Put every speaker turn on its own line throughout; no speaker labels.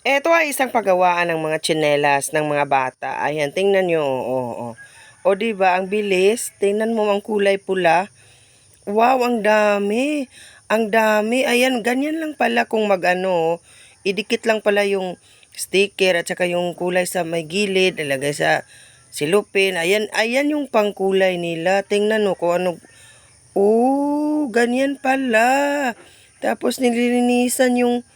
Eto ay isang paggawaan ng mga tsinelas ng mga bata. Ayan, tingnan nyo. O, diba, ang bilis. Tingnan mo ang kulay pula. Wow, ang dami. Ang dami. Ayan, ganyan lang pala kung mag-ano. Idikit lang pala yung sticker at saka yung kulay sa may gilid. Ilagay sa silupin. Ayan, ayan yung pangkulay nila. Tingnan mo kung ano. Oh, ganyan pala. Tapos nililinisan yung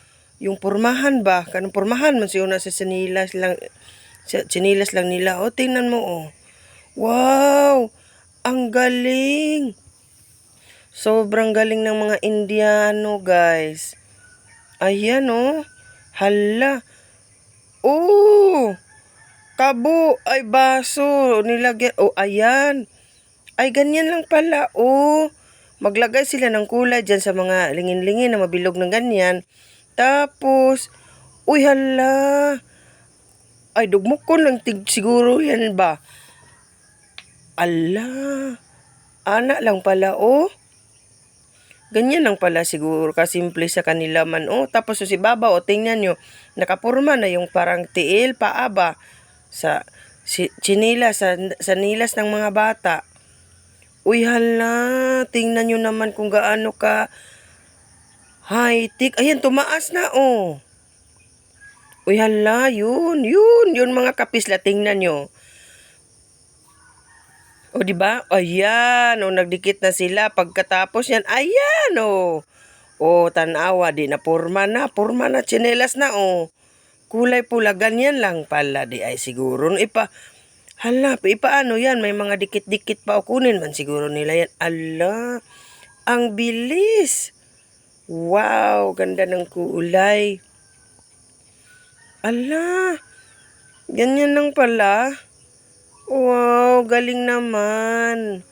pormahan ba? Kanang pormahan man siya na sa sinilas lang nila. O, tingnan mo, oh. Wow! Ang galing! Sobrang galing ng mga Indiano, guys. Ayan, oh. Hala. Oh! Kabo! Ay, baso. Nilagyan. Oh, ayan. Ay, ganyan lang pala, oh. Maglagay sila ng kulay dyan sa mga lingin-lingin na mabilog ng ganyan. Tapos, uy, hala. Ay, dugmok ko lang siguro yan ba? Ala. Anak lang pala, oh. Ganyan lang pala siguro kasimple sa kanila man, oh. Tapos si Baba, oh, tingnan nyo. Nakapurma na yung parang tiil, paa ba? Sa chinilas, sa nilas ng mga bata. Uy, hala. Tingnan nyo naman kung gaano ka high-tech. Ayan, tumaas na, oh. Uy, hala, yun mga kapisla, tingnan nyo. O, di ba? Ayan, o, nagdikit na sila. Pagkatapos yan, ayan, o. O, tanawa, di na, porma na, tsinelas na, o. Kulay pula, ganyan lang pala, di ay siguro. Hala, ipaano yan, may mga dikit-dikit pa, o kunin man siguro nila yan. Ala, ang bilis. Wow, ganda ng kulay. Ala, ganyan lang pala. Wow, galing naman.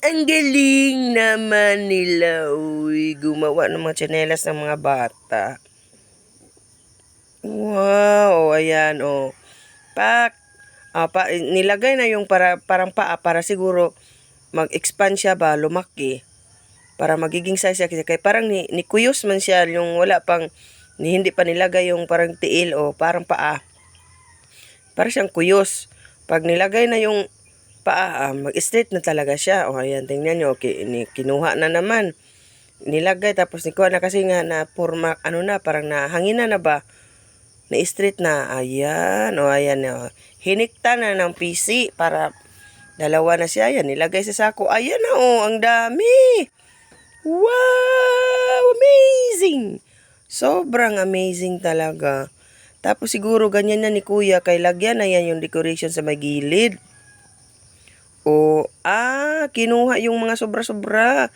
Ang galing naman nila, uy. Gumawa ng mga tsinelas ng mga bata. Wow, ayan, oh. Nilagay na yung parang paa para siguro mag-expand siya ba, lumaki. Para magiging size siya. Kaya parang ni kuyos man siya, yung wala pang, hindi pa nilagay yung parang tiil o parang paa. Para siyang kuyos. Pag nilagay na yung paa, mag-straight na talaga siya. O, ayan, tingnan nyo. Okay, kinuha na naman. Nilagay, tapos nikuha na kasi nga na forma, parang nahangin na ba? Na-straight na. Ayan, o, ayan. O. Hinikta na ng PC para dalawa na siya. Ayan, nilagay sa sako. Ayan na, o, ang dami. Wow! Amazing! Sobrang amazing talaga. Tapos siguro ganyan na ni Kuya, kay lagyan na yan yung decoration sa may gilid. O, kinuha yung mga sobra-sobra.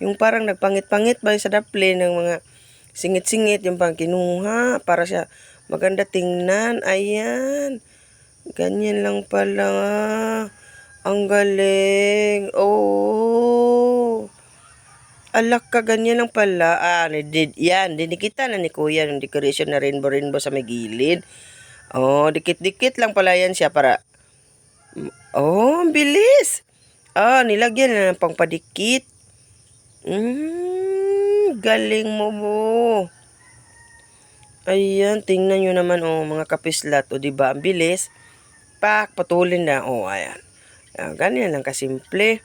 Yung parang nagpangit-pangit ba sa daple ng mga singit-singit, yung pang kinuha para siya maganda tingnan. Ayan. Ganyan lang pala. Ang galing. Oh. Alak ka, ganyan lang pala. Yan, dinikita na ni Kuya yung decoration na rainbow-rainbow sa may gilid. Oh, dikit-dikit lang pala yan siya para... Oh, ang bilis! Nilagyan na ng pangpadikit. Galing mo. Ayan, tingnan nyo naman, oh, mga kapislat. O, diba, ang bilis. Putulin na. Oh, ayan. Ganyan lang kasimple.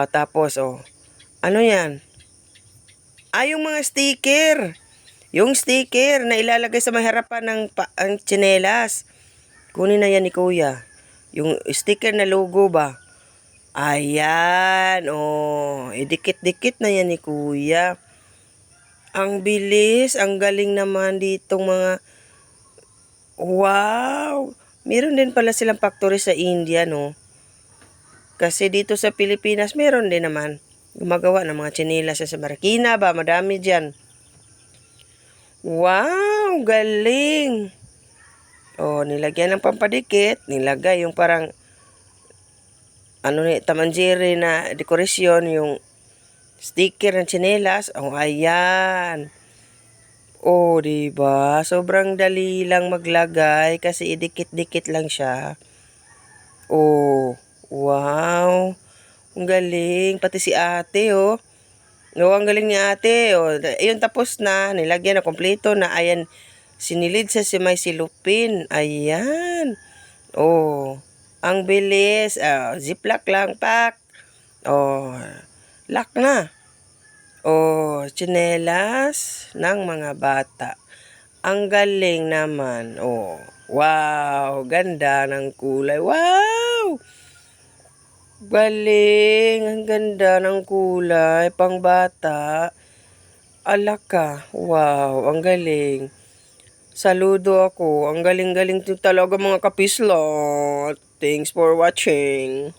Tapos, oh, ano yan? Yung mga sticker. Yung sticker na ilalagay sa may harapan ng ang tsinelas. Kunin na yan ni Kuya. Yung sticker na logo ba? Ayan, oh. Idikit-dikit na yan ni Kuya. Ang bilis, ang galing naman ditong mga... Wow! Meron din pala silang factory sa India, no? Kasi dito sa Pilipinas, meron din naman. Gumagawa ng mga tsinelas sa Marikina ba? Madami dyan. Wow! Galing! Oh, nilagyan ng pampadikit. Nilagay yung parang tamanjiri na dekorasyon, yung sticker ng tsinelas. Oh, ayan. Oh, diba? Sobrang dali lang maglagay kasi idikit-dikit lang siya. Oh, wow. Ang galing. Pati si ate, oh. No, ang galing ni ate. Oh, ayun, tapos na. Nilagyan na kompleto na. Ayan, Sinilid sa si may silupin. Ayan. Oh, ang bilis. Ziplock lang, pak. Oh, lock na. Oh, tsinelas ng mga bata. Ang galing naman. Oh, wow, ganda ng kulay. Wow! Galing, ang ganda ng kulay, pang bata. Alaka, wow, ang galing. Saludo ako, ang galing-galing talaga mga kapislot. Thanks for watching.